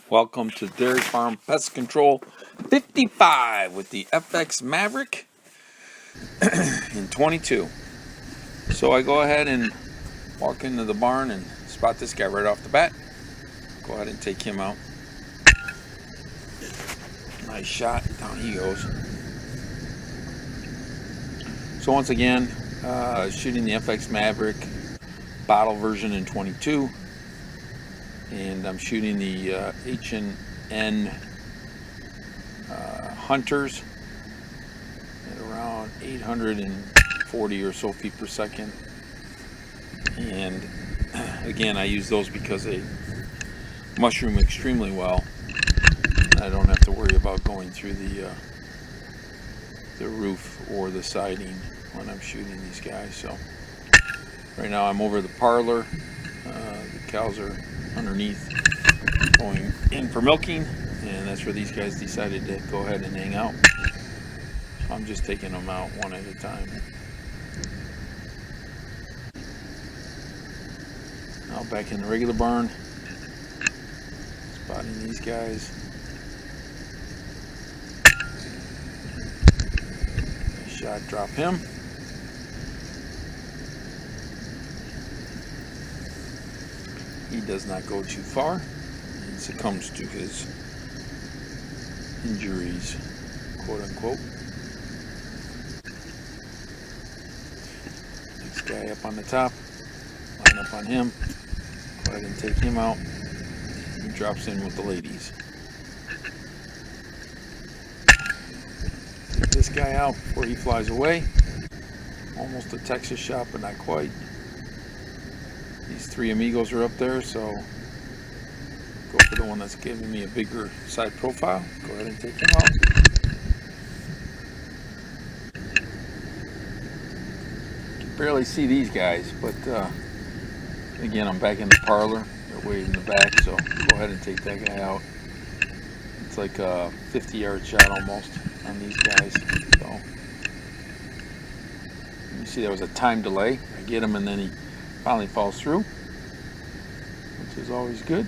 Welcome to Dairy Farm Pest Control 55 with the FX Maverick in 22. So I go ahead and walk into the barn and spot this guy right off the bat. Go ahead and take him out. Nice shot. Down he goes. So once again, shooting the FX Maverick bottle version in 22. And I'm shooting the H&N Hunters at around 840 or so feet per second. And again, I use those because they mushroom extremely well. I don't have to worry about going through the roof or the siding when I'm shooting these guys. So right now I'm over the parlor. The cows are underneath going in for milking, and that's where these guys decided to go ahead and hang out. So I'm just taking them out one at a time. Now back in the regular barn, spotting these guys. Nice shot, drop him. He does not go too far and succumbs to his injuries, quote unquote. Next guy up on the top, line up on him, go ahead and take him out. He drops in with the ladies. Take this guy out before he flies away. Almost a Texas shot, but not quite. These three amigos are up there, so go for the one that's giving me a bigger side profile. Go ahead and take him out. You can barely see these guys, but again, I'm back in the parlor. They're way in the back, so go ahead and take that guy out. It's like a 50-yard shot almost on these guys. So you see there was a time delay. I get him and then he finally falls through, which is always good.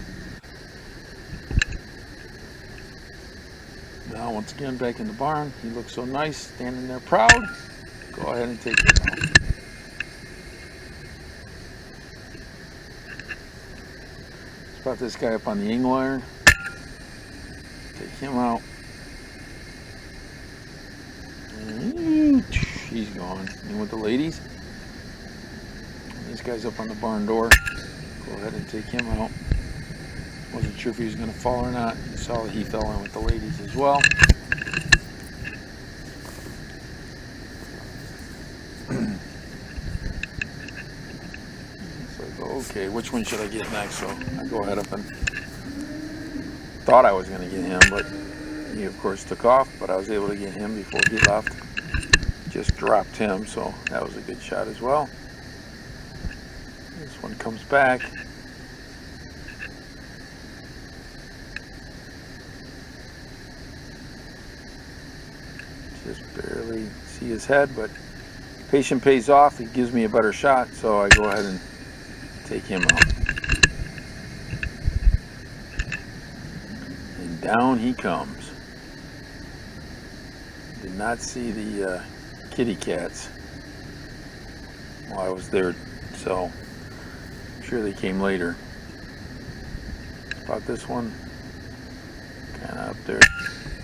Now once again back in the barn, he looks so nice, standing there proud. Go ahead and take him out. Spot this guy up on the angle iron. Take him out. And he's gone. In with the ladies. This guy's up on the barn door. Go ahead and take him out. Wasn't sure if he was going to fall or not. You saw that he fell in with the ladies as well. So I go, okay, which one should I get next? So I go ahead up and thought I was going to get him, but he of course took off, but I was able to get him before he left. Just dropped him, so that was a good shot as well. This one comes back. Just barely see his head, but patience pays off. He gives me a better shot, so I go ahead and take him out. And down he comes. Did not see the kitty cats while I was there, so sure they came later. About this one, kind of up there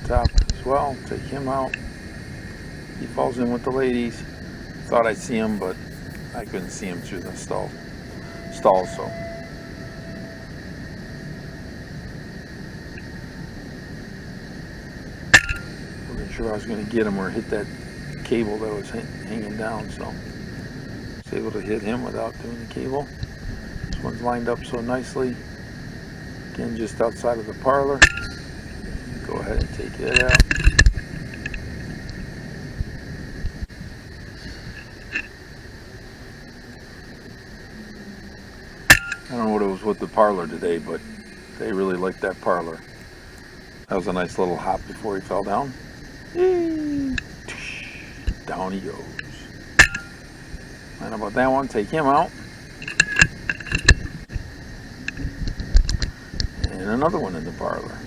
top as well. Take him out. He falls in with the ladies. Thought I'd see him, but I couldn't see him through the stall, so wasn't sure I was going to get him or hit that cable that was hanging down, so I was able to hit him without doing the cable. This one's lined up so nicely. Again, just outside of the parlor. Go ahead and take it out. I don't know what it was with the parlor today, but they really liked that parlor. That was a nice little hop before he fell down. Down he goes. And about that one, take him out. and another one in the parlor.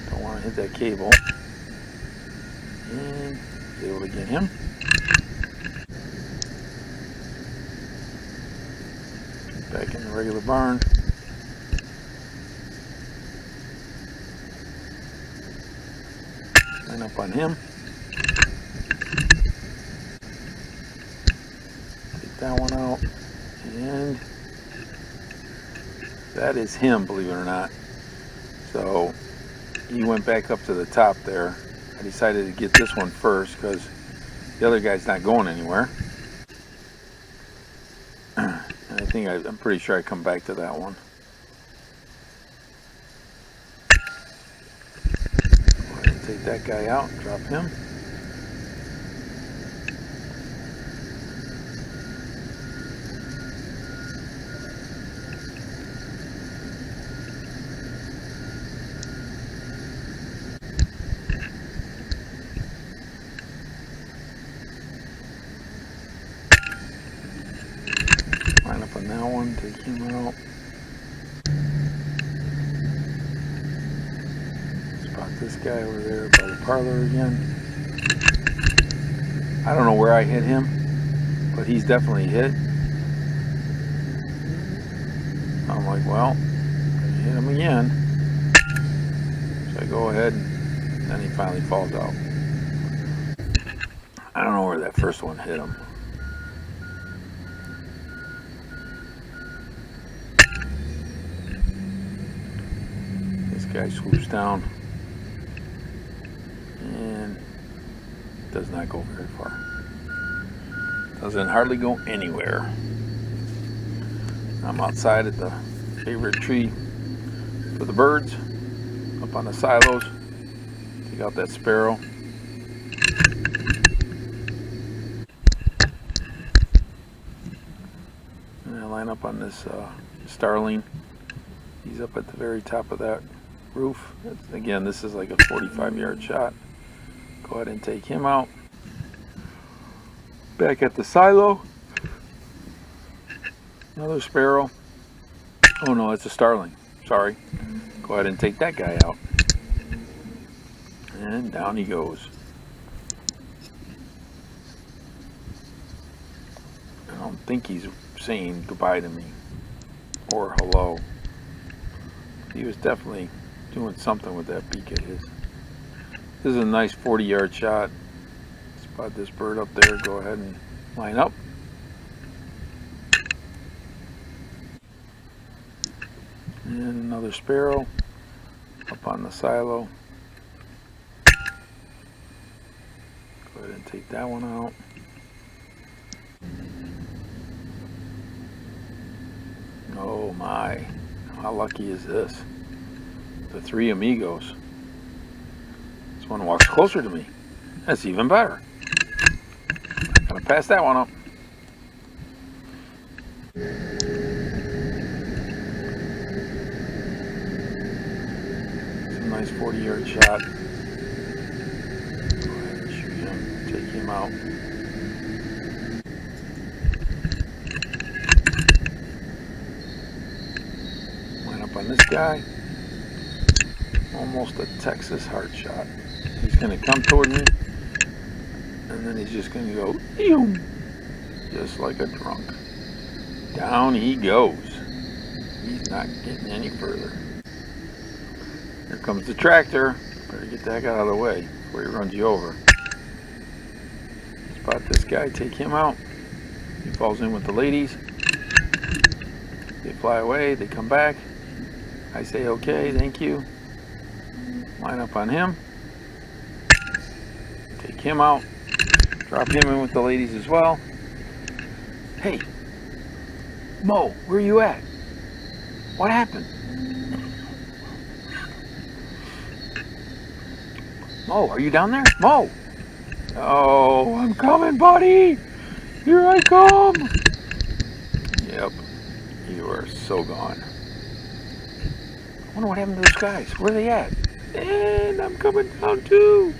Don't want to hit that cable. And be able to get him. Back in the regular barn. Line up on him. Take that one out. And that is him, believe it or not. So he went back up to the top there. I decided to get this one first because the other guy's not going anywhere. And I'm pretty sure I come back to that one. Go ahead and take that guy out, drop him. Line up on that one, take him out. Spot this guy over there by the parlor again. I don't know where I hit him, but he's definitely hit. I'm like, well, hit him again. So I go ahead and then he finally falls out. I don't know where that first one hit him. Guy swoops down and does not go very far. Doesn't hardly go anywhere. I'm outside at the favorite tree for the birds, up on the silos. Take out that sparrow. And I line up on this starling. He's up at the very top of that roof. Again, this is like a 45-yard shot. Go ahead and take him out. Back at the silo. Another sparrow. Oh no, it's a starling. Sorry. Go ahead and take that guy out. And down he goes. I don't think he's saying goodbye to me or hello. He was definitely doing something with that beak of his. This is a nice 40-yard shot. Spot this bird up there. Go ahead and line up. And another sparrow up on the silo. Go ahead and take that one out. Oh my, how lucky is this? The three amigos. This one walks closer to me. That's even better. I'm gonna pass that one up. It's a nice 40-yard shot. Go ahead and shoot him. Take him out. Line up on this guy. Almost a Texas heart shot. He's going to come toward me, and then he's just going to go, ew, just like a drunk. Down he goes. He's not getting any further. Here comes the tractor. Better get that guy out of the way before he runs you over. Spot this guy, take him out. He falls in with the ladies. They fly away, they come back. I say, okay, thank you. Line up on him. Take him out. Drop him in with the ladies as well. Hey, Mo, where you at? What happened? Mo, are you down there? Mo! Oh, I'm coming, buddy! Here I come! Yep, you are so gone. I wonder what happened to those guys. Where are they at? And I'm coming down too.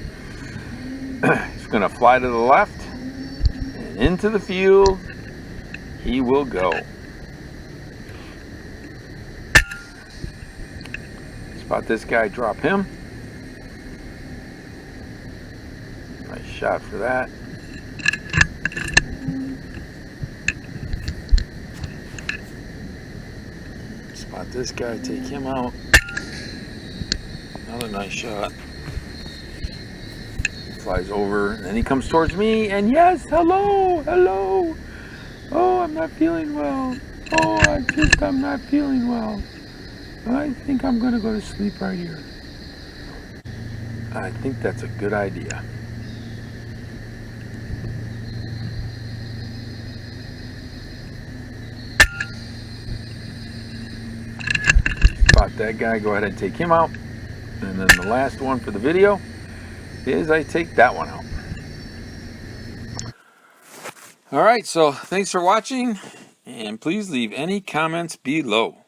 He's gonna fly to the left and into the field he will go. Spot this guy, drop him. Nice shot for that. Spot this guy, take him out. Another nice shot. Flies over, and then he comes towards me, and yes, hello, hello. Oh, I'm not feeling well. Oh, I'm not feeling well. I think I'm gonna go to sleep right here. I think that's a good idea. Spot that guy, go ahead and take him out. And then the last one for the video is I take that one out. All right, so thanks for watching, and please leave any comments below.